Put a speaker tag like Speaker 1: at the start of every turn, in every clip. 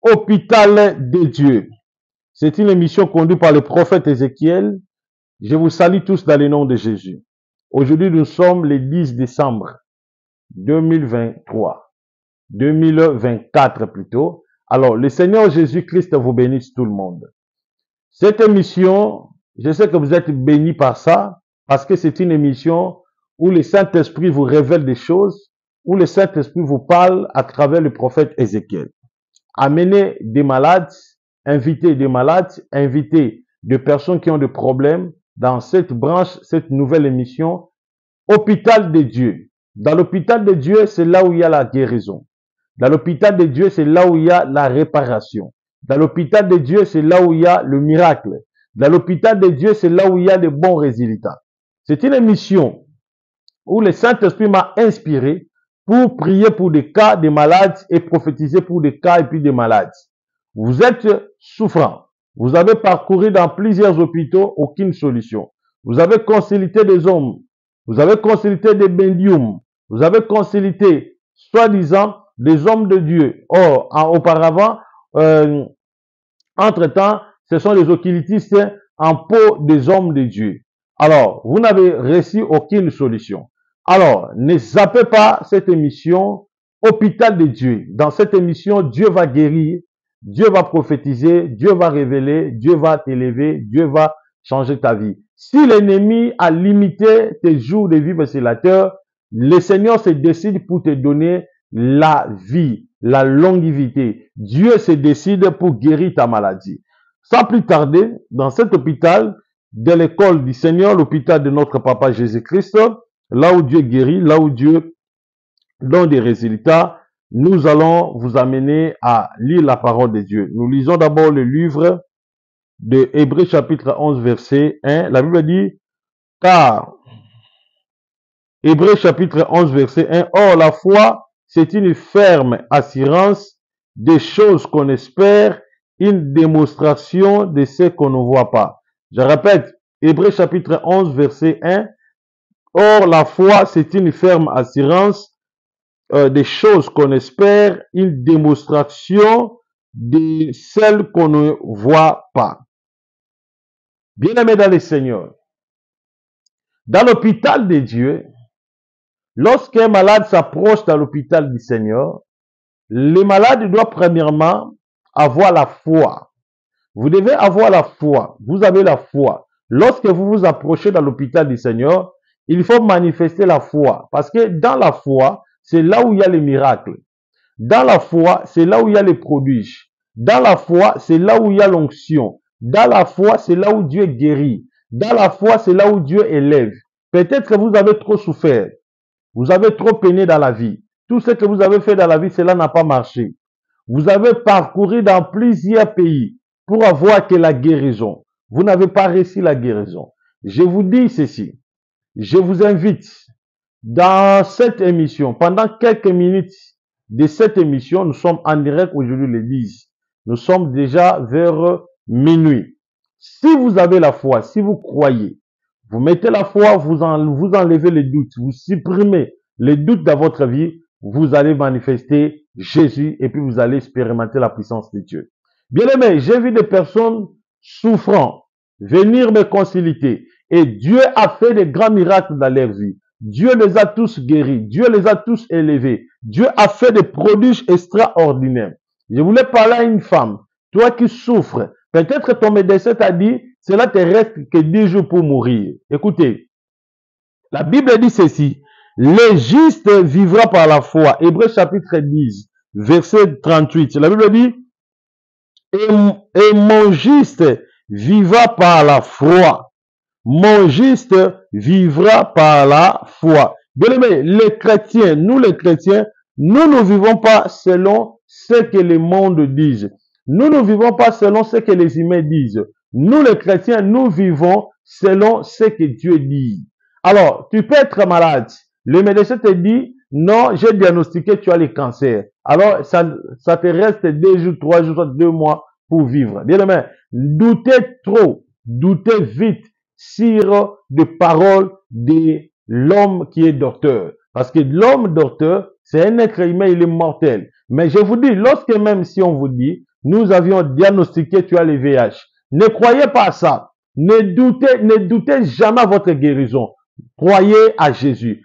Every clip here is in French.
Speaker 1: Hôpital de Dieu. C'est une émission conduite par le prophète Ézéchiel. Je vous salue tous dans le nom de Jésus. Aujourd'hui, nous sommes le 10 décembre 2023. 2024 plutôt. Alors, le Seigneur Jésus-Christ vous bénisse tout le monde. Cette émission, je sais que vous êtes bénis par ça, parce que c'est une émission où le Saint-Esprit vous révèle des choses, où le Saint-Esprit vous parle à travers le prophète Ézéchiel. Amenez des malades, invitez des malades, invitez des personnes qui ont des problèmes dans cette branche, cette nouvelle émission, Hôpital de Dieu. Dans l'hôpital de Dieu, c'est là où il y a la guérison. Dans l'hôpital de Dieu, c'est là où il y a la réparation. Dans l'hôpital de Dieu, c'est là où il y a le miracle. Dans l'hôpital de Dieu, c'est là où il y a de bons résultats. C'est une émission où le Saint-Esprit m'a inspiré pour prier pour des cas de malades et prophétiser pour des cas et puis des malades. Vous êtes souffrant. Vous avez parcouru dans plusieurs hôpitaux, aucune solution. Vous avez consulté des hommes. Vous avez consulté des médiums. Vous avez consulté, soi-disant, des hommes de Dieu. Or, auparavant, entre-temps, ce sont les occultistes en peau des hommes de Dieu. Alors, vous n'avez reçu aucune solution. Alors, ne zappez pas cette émission Hôpital de Dieu. Dans cette émission, Dieu va guérir, Dieu va prophétiser, Dieu va révéler, Dieu va t'élever, Dieu va changer ta vie. Si l'ennemi a limité tes jours de vie sur la terre, le Seigneur se décide pour te donner la vie, la longévité. Dieu se décide pour guérir ta maladie. Sans plus tarder, dans cet hôpital de l'école du Seigneur, l'hôpital de notre Papa Jésus-Christ, là où Dieu guérit, là où Dieu donne des résultats, nous allons vous amener à lire la parole de Dieu. Nous lisons d'abord le livre de Hébreux chapitre 11 verset 1. La Bible dit, car, Hébreux chapitre 11 verset 1, or la foi, c'est une ferme assurance des choses qu'on espère, une démonstration de ce qu'on ne voit pas. Je répète, Hébreux chapitre 11 verset 1, or la foi, c'est une ferme assurance des choses qu'on espère, une démonstration de celles qu'on ne voit pas. Bien-aimés dans le Seigneur, dans l'hôpital de Dieu, lorsqu'un malade s'approche dans l'hôpital du Seigneur, le malade doit premièrement avoir la foi. Vous devez avoir la foi. Vous avez la foi. Lorsque vous vous approchez dans l'hôpital du Seigneur, il faut manifester la foi. Parce que dans la foi, c'est là où il y a les miracles. Dans la foi, c'est là où il y a les prodiges. Dans la foi, c'est là où il y a l'onction. Dans la foi, c'est là où Dieu guérit. Dans la foi, c'est là où Dieu élève. Peut-être que vous avez trop souffert. Vous avez trop peiné dans la vie. Tout ce que vous avez fait dans la vie, cela n'a pas marché. Vous avez parcouru dans plusieurs pays pour avoir que la guérison. Vous n'avez pas réussi la guérison. Je vous dis ceci. Je vous invite dans cette émission, pendant quelques minutes de cette émission, nous sommes en direct aujourd'hui le 10. Nous sommes déjà vers minuit. Si vous avez la foi, si vous croyez, vous mettez la foi, vous enlevez les doutes, vous supprimez les doutes dans votre vie, vous allez manifester Jésus et puis vous allez expérimenter la puissance de Dieu. Bien aimé, j'ai vu des personnes souffrant venir me consulter et Dieu a fait des grands miracles dans leur vie. Dieu les a tous guéris, Dieu les a tous élevés, Dieu a fait des prodiges extraordinaires. Je voulais parler à une femme, toi qui souffres, peut-être que ton médecin t'a dit, cela te reste que 10 jours pour mourir. Écoutez, la Bible dit ceci, le juste vivra par la foi. Hébreux chapitre 10, verset 38. La Bible dit, et mon juste vivra par la foi. Mon juste vivra par la foi. Bien aimé, les chrétiens, nous ne vivons pas selon ce que le monde dit. Nous ne vivons pas selon ce que les humains disent. Nous les chrétiens, nous vivons selon ce que Dieu dit. Alors, tu peux être malade. Le médecin te dit, non, j'ai diagnostiqué, tu as le cancer. Alors, ça te reste 2 jours, 3 jours, 2 mois pour vivre. Bien aimé, doutez trop, doutez vite sur des paroles de l'homme qui est docteur. Parce que l'homme docteur, c'est un être humain, il est mortel. Mais je vous dis, lorsque même si on vous dit, nous avions diagnostiqué tu as le VIH. Ne croyez pas à ça. Ne doutez jamais à votre guérison. Croyez à Jésus.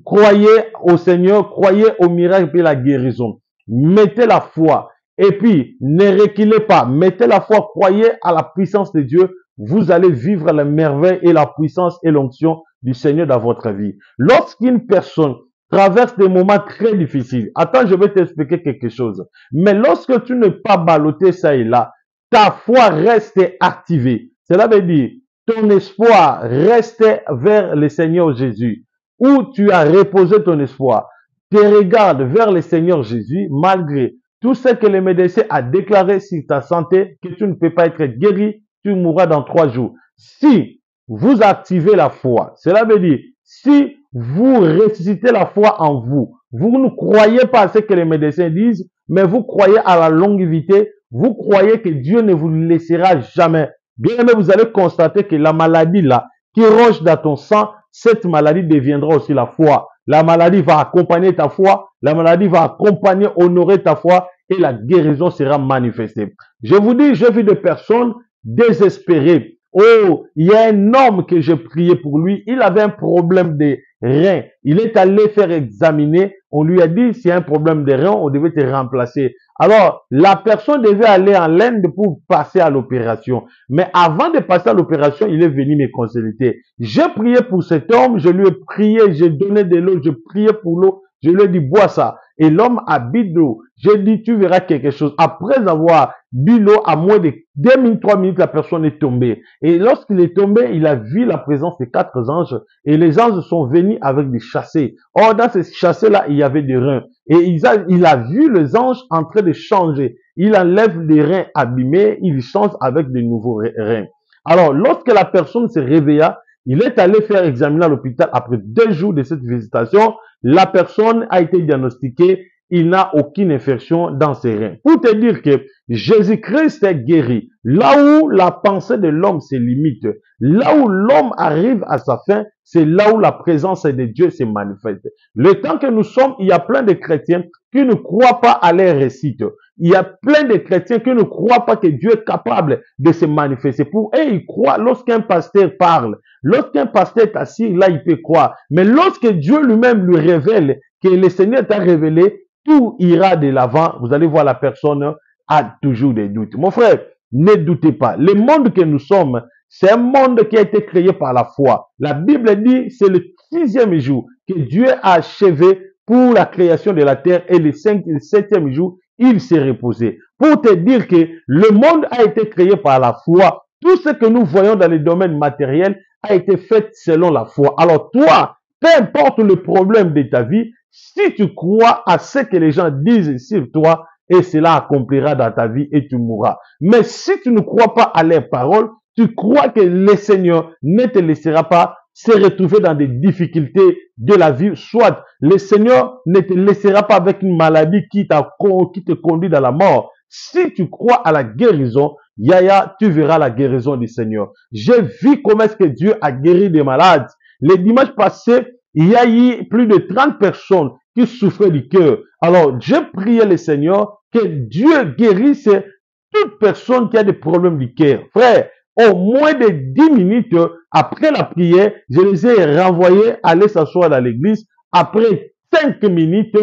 Speaker 1: Croyez au Seigneur, croyez au miracle et la guérison. Mettez la foi. Et puis, ne reculez pas. Mettez la foi, croyez à la puissance de Dieu. Vous allez vivre la merveille et la puissance et l'onction du Seigneur dans votre vie. Lorsqu'une personne traverse des moments très difficiles, attends, je vais t'expliquer quelque chose. Mais lorsque tu n'es pas ballotté ça et là, ta foi reste activée. Cela veut dire, ton espoir reste vers le Seigneur Jésus. Où tu as reposé ton espoir. Tu regardes vers le Seigneur Jésus malgré tout ce que le médecin a déclaré sur ta santé, que tu ne peux pas être guéri, tu mourras dans 3 jours. Si vous activez la foi, cela veut dire, si vous ressuscitez la foi en vous, vous ne croyez pas à ce que les médecins disent, mais vous croyez à la longévité, vous croyez que Dieu ne vous laissera jamais. Bien aimé, vous allez constater que la maladie là, qui ronge dans ton sang, cette maladie deviendra aussi la foi. La maladie va accompagner ta foi, la maladie va accompagner, honorer ta foi et la guérison sera manifestée. Je vous dis, j'ai vu des personnes désespérées. Oh, il y a un homme que j'ai prié pour lui, il avait un problème de rein. Il est allé faire examiner, on lui a dit, s'il y a un problème de rein, on devait te remplacer. Alors, la personne devait aller en l'Inde pour passer à l'opération. Mais avant de passer à l'opération, il est venu me consulter. J'ai prié pour cet homme, je lui ai prié, j'ai donné de l'eau, je priais pour l'eau, je lui ai dit, bois ça. Et l'homme a bu de l'eau. J'ai dit, tu verras quelque chose. Après avoir bu l'eau, à moins de 2 minutes, 3 minutes, la personne est tombée. Et lorsqu'il est tombé, il a vu la présence de 4 anges. Et les anges sont venus avec des chassés. Or, dans ces chassés-là, il y avait des reins. Et il a vu les anges en train de changer. Il enlève les reins abîmés, il change avec de nouveaux reins. Alors, lorsque la personne se réveilla, il est allé faire examiner à l'hôpital après 2 jours de cette visitation. La personne a été diagnostiquée, il n'a aucune infection dans ses reins. Pour te dire que Jésus-Christ est guéri. Là où la pensée de l'homme se limite, là où l'homme arrive à sa fin, c'est là où la présence de Dieu se manifeste. Le temps que nous sommes, il y a plein de chrétiens qui ne croient pas à les récits. Il y a plein de chrétiens qui ne croient pas que Dieu est capable de se manifester. Pour eux, ils croient lorsqu'un pasteur parle. Lorsqu'un pasteur est assis, là, il peut croire. Mais lorsque Dieu lui-même lui révèle que le Seigneur t'a révélé, tout ira de l'avant. Vous allez voir la personne a toujours des doutes. Mon frère, ne doutez pas. Le monde que nous sommes, c'est un monde qui a été créé par la foi. La Bible dit, c'est le 6e jour que Dieu a achevé pour la création de la terre et le 7e jour, il s'est reposé. Pour te dire que le monde a été créé par la foi. Tout ce que nous voyons dans les domaines matériels a été fait selon la foi. Alors toi, peu importe le problème de ta vie, si tu crois à ce que les gens disent sur toi, et cela accomplira dans ta vie et tu mourras. Mais si tu ne crois pas à leurs paroles, tu crois que le Seigneur ne te laissera pas se retrouver dans des difficultés de la vie, soit le Seigneur ne te laissera pas avec une maladie qui te conduit dans la mort. Si tu crois à la guérison, Yaya, tu verras la guérison du Seigneur. J'ai vu comment est-ce que Dieu a guéri des malades. Le dimanche passé, il y a eu plus de 30 personnes qui souffraient du cœur. Alors, j'ai prié le Seigneur que Dieu guérisse toute personne qui a des problèmes du cœur. Frère, au moins de 10 minutes après la prière, je les ai renvoyés aller s'asseoir dans l'église. Après 5 minutes,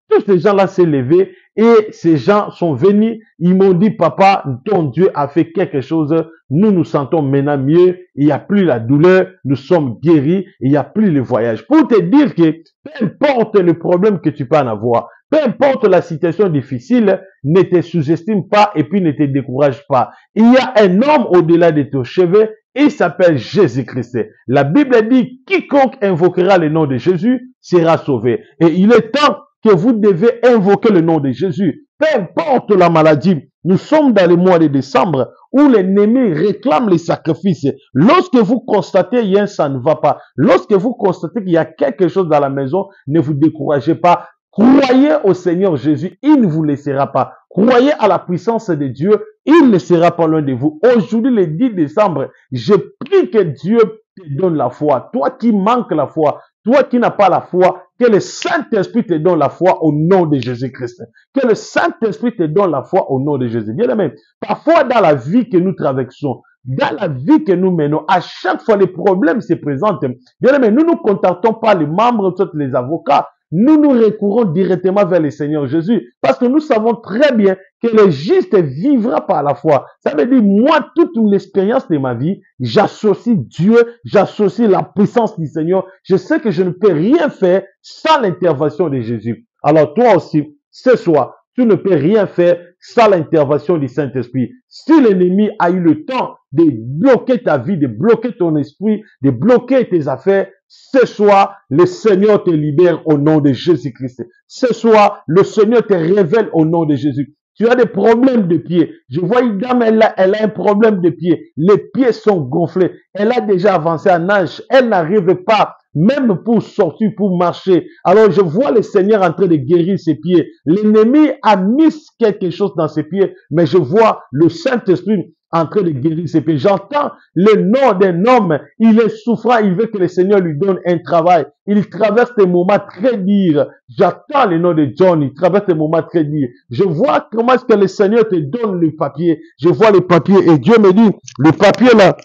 Speaker 1: tous ces gens-là s'est levés et ces gens sont venus. Ils m'ont dit, papa, ton Dieu a fait quelque chose. Nous nous sentons maintenant mieux. Il n'y a plus la douleur. Nous sommes guéris. Il n'y a plus le voyage. Pour te dire que peu importe le problème que tu peux en avoir, peu importe la situation difficile, ne te sous-estime pas et puis ne te décourage pas. Il y a un homme au-delà de tes cheveux. Il s'appelle Jésus-Christ. La Bible dit, quiconque invoquera le nom de Jésus sera sauvé. Et il est temps que vous devez invoquer le nom de Jésus. Peu importe la maladie, nous sommes dans le mois de décembre où l'ennemi réclame les sacrifices. Lorsque vous constatez qu'il ça ne va pas, lorsque vous constatez qu'il y a quelque chose dans la maison, ne vous découragez pas. Croyez au Seigneur Jésus, il ne vous laissera pas. Croyez à la puissance de Dieu, il ne sera pas loin de vous. Aujourd'hui, le 10 décembre, je prie que Dieu te donne la foi. Toi qui manques la foi, toi qui n'as pas la foi, Que le Saint-Esprit te donne la foi au nom de Jésus-Christ. Que le Saint-Esprit te donne la foi au nom de Jésus. Bien aimé, parfois dans la vie que nous traversons, dans la vie que nous menons, à chaque fois les problèmes se présentent. Bien aimé, nous ne contactons pas les membres, les avocats. Nous recourons directement vers le Seigneur Jésus parce que nous savons très bien que le juste vivra par la foi. Ça veut dire, moi, toute l'expérience de ma vie, j'associe Dieu, j'associe la puissance du Seigneur. Je sais que je ne peux rien faire sans l'intervention de Jésus. Alors toi aussi, ce soir, tu ne peux rien faire sans l'intervention du Saint-Esprit. Si l'ennemi a eu le temps de bloquer ta vie, de bloquer ton esprit, de bloquer tes affaires, ce soir, le Seigneur te libère au nom de Jésus-Christ. Ce soir, le Seigneur te révèle au nom de Jésus. Tu as des problèmes de pied. Je vois une dame, elle a un problème de pied. Les pieds sont gonflés. Elle a déjà avancé en âge. Elle n'arrive pas, même pour sortir, pour marcher. Alors, je vois le Seigneur en train de guérir ses pieds. L'ennemi a mis quelque chose dans ses pieds, mais je vois le Saint-Esprit en train de guérir ses pieds. J'entends le nom d'un homme. Il est souffrant. Il veut que le Seigneur lui donne un travail. Il traverse des moments très durs. J'attends le nom de John. Il traverse des moments très durs. Je vois comment est-ce que le Seigneur te donne le papier. Je vois le papier et Dieu me dit, le papier là,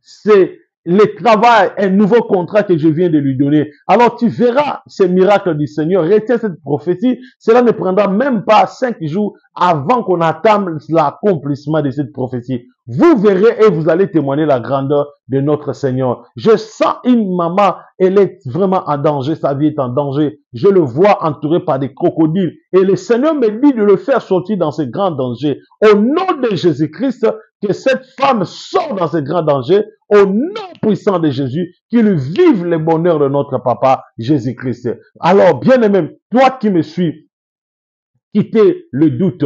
Speaker 1: c'est le travail, un nouveau contrat que je viens de lui donner. Alors tu verras ces miracles du Seigneur. Retiens cette prophétie. Cela ne prendra même pas 5 jours avant qu'on attende l'accomplissement de cette prophétie. Vous verrez et vous allez témoigner la grandeur de notre Seigneur. Je sens une maman, elle est vraiment en danger, sa vie est en danger. Je le vois entouré par des crocodiles. Et le Seigneur me dit de le faire sortir dans ce grand danger. Au nom de Jésus-Christ, que cette femme sorte dans ce grand danger. Au nom puissant de Jésus, qu'il vive le bonheur de notre papa Jésus-Christ. Alors, bien aimé, toi qui me suis, quittez le doute.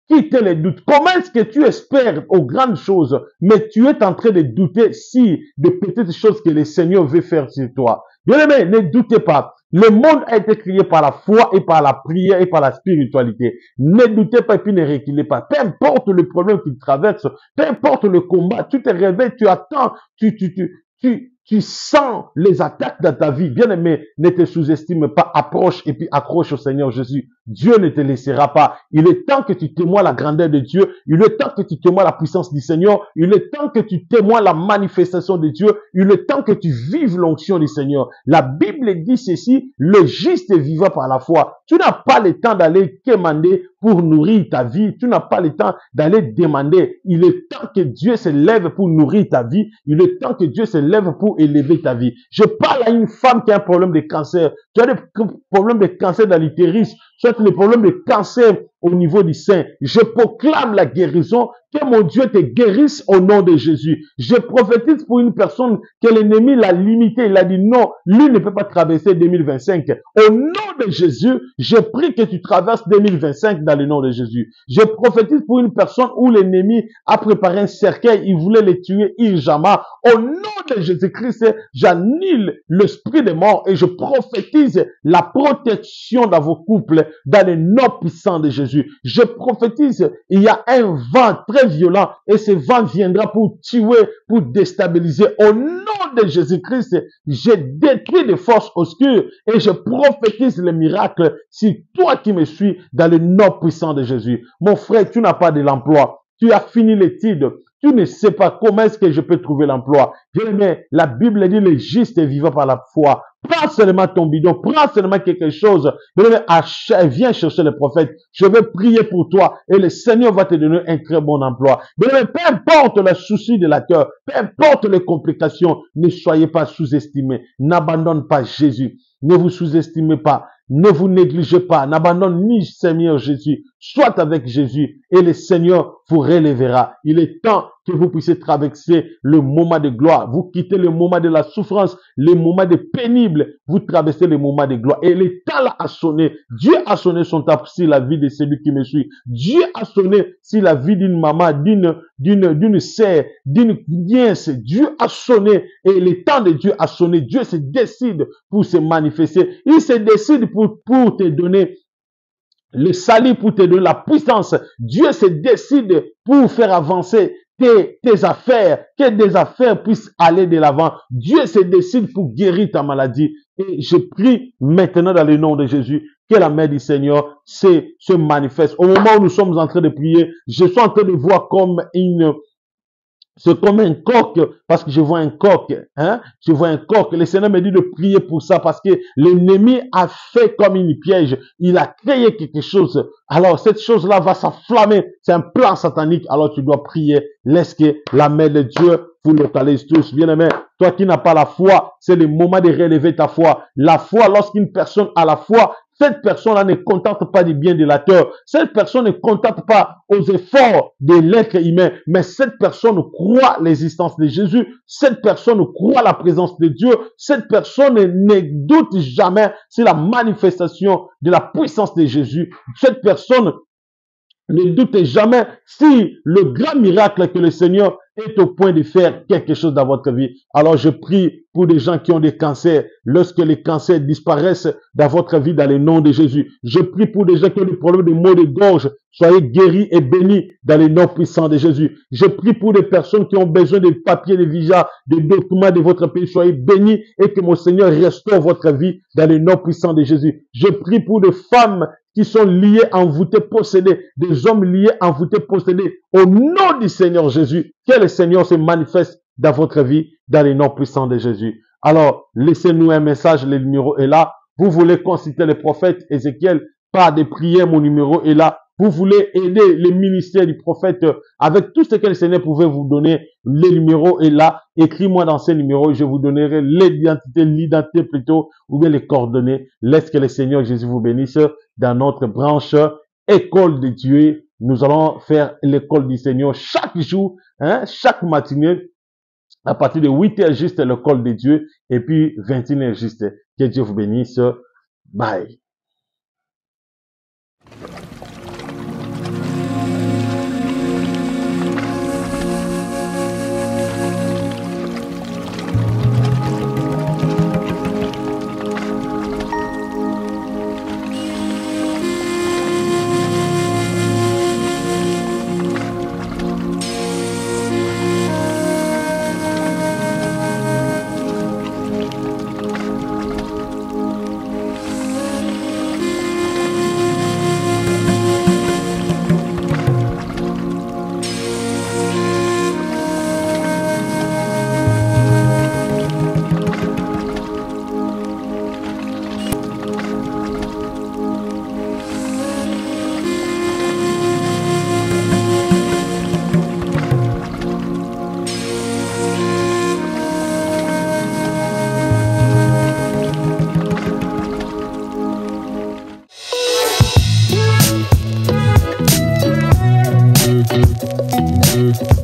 Speaker 1: Quittez les doutes. Comment est-ce que tu espères aux grandes choses, mais tu es en train de douter si de petites choses que le Seigneur veut faire sur toi? Bien aimé, ne doutez pas. Le monde a été créé par la foi et par la prière et par la spiritualité. Ne doutez pas et puis ne reculez pas. Peu importe le problème que tu traverses, peu importe le combat, tu te réveilles, tu attends, tu sens les attaques dans ta vie. Bien aimé, ne te sous-estime pas. Approche et puis accroche au Seigneur Jésus. Dieu ne te laissera pas. Il est temps que tu témoignes la grandeur de Dieu. Il est temps que tu témoignes la puissance du Seigneur. Il est temps que tu témoignes la manifestation de Dieu. Il est temps que tu vives l'onction du Seigneur. La Bible dit ceci, le juste vivra par la foi. Tu n'as pas le temps d'aller demander pour nourrir ta vie. Tu n'as pas le temps d'aller demander. Il est temps que Dieu se lève pour nourrir ta vie. Il est temps que Dieu se lève pour élever ta vie. Je parle à une femme qui a un problème de cancer. Tu as des problèmes de cancer dans l'utérus, soit les problèmes de cancer au niveau du sein. Je proclame la guérison, que mon Dieu te guérisse au nom de Jésus. Je prophétise pour une personne que l'ennemi l'a limité. Il a dit non, lui ne peut pas traverser 2025. Au nom de Jésus, je prie que tu traverses 2025 dans le nom de Jésus. Je prophétise pour une personne où l'ennemi a préparé un cercueil, il voulait le tuer urgemment. Au nom de Jésus-Christ, j'annule l'esprit de mort et je prophétise la protection dans vos couples dans le nom puissant de Jésus. Je prophétise, il y a un vent très violent et ce vent viendra pour tuer, pour déstabiliser. Au nom de Jésus-Christ, je détruis les forces obscures et je prophétise le miracle si toi qui me suis dans le nom puissant de Jésus. Mon frère, tu n'as pas de l'emploi. Tu as fini l'étude. Tu ne sais pas comment est-ce que je peux trouver l'emploi. Bien aimé, la Bible dit le juste est vivant par la foi. Prends seulement ton bidon, prends seulement quelque chose. Bien aimé, viens chercher le prophète. Je vais prier pour toi et le Seigneur va te donner un très bon emploi. Bien aimé, peu importe le souci de la cœur, peu importe les complications, ne soyez pas sous-estimés. N'abandonne pas Jésus. Ne vous sous-estimez pas. Ne vous négligez pas. N'abandonne ni Seigneur Jésus. Sois avec Jésus et le Seigneur vous relèvera. Il est temps que vous puissiez traverser le moment de gloire. Vous quittez le moment de la souffrance, le moment de pénible. Vous traversez le moment de gloire. Et le temps là a sonné. Dieu a sonné son temps sur la vie de celui qui me suit. Dieu a sonné sur la vie d'une maman, d'une sœur, d'une nièce. Dieu a sonné et le temps de Dieu a sonné. Dieu se décide pour se manifester. Il se décide pour te donner le salut, pour te donner la puissance. Dieu se décide pour faire avancer tes affaires, que des affaires puissent aller de l'avant. Dieu se décide pour guérir ta maladie. Et je prie maintenant dans le nom de Jésus que la main du Seigneur se manifeste. Au moment où nous sommes en train de prier, je suis en train de voir c'est comme un coq, parce que je vois un coq, hein. Je vois un coq. Le Seigneur me dit de prier pour ça parce que l'ennemi a fait comme une piège. Il a créé quelque chose. Alors, cette chose-là va s'enflammer. C'est un plan satanique. Alors, tu dois prier. Laisse que la main de Dieu vous localise tous. Bien-aimé, toi qui n'as pas la foi, c'est le moment de relever ta foi. La foi, lorsqu'une personne a la foi, cette personne-là ne contente pas du bien de la terre. Cette personne ne contente pas aux efforts de l'être humain, mais cette personne croit l'existence de Jésus. Cette personne croit la présence de Dieu. Cette personne ne doute jamais sur la manifestation de la puissance de Jésus. Cette personne ne doutez jamais si le grand miracle que le Seigneur est au point de faire quelque chose dans votre vie. Alors je prie pour des gens qui ont des cancers. Lorsque les cancers disparaissent dans votre vie dans le nom de Jésus. Je prie pour des gens qui ont des problèmes de maux de gorge. Soyez guéris et bénis dans le nom puissant de Jésus. Je prie pour des personnes qui ont besoin de papiers, de visa, de documents de votre pays. Soyez bénis et que mon Seigneur restaure votre vie dans le nom puissant de Jésus. Je prie pour des femmes qui sont liés, envoûtés, possédés, des hommes liés, envoûtés, possédés, au nom du Seigneur Jésus, que le Seigneur se manifeste dans votre vie, dans le nom puissant de Jésus. Alors, laissez-nous un message, le numéro est là. Vous voulez consulter le prophète Ézéchiel, pas de prière, mon numéro est là. Vous voulez aider le ministère du prophète avec tout ce que le Seigneur pouvait vous donner, le numéro est là. Écris-moi dans ce numéro et je vous donnerai l'identité plutôt, ou bien les coordonnées. Laisse que le Seigneur Jésus vous bénisse dans notre branche École de Dieu. Nous allons faire l'école du Seigneur chaque jour, hein, chaque matinée, à partir de 8h juste l'école de Dieu et puis 21h juste. Que Dieu vous bénisse. Bye.
Speaker 2: Thank you.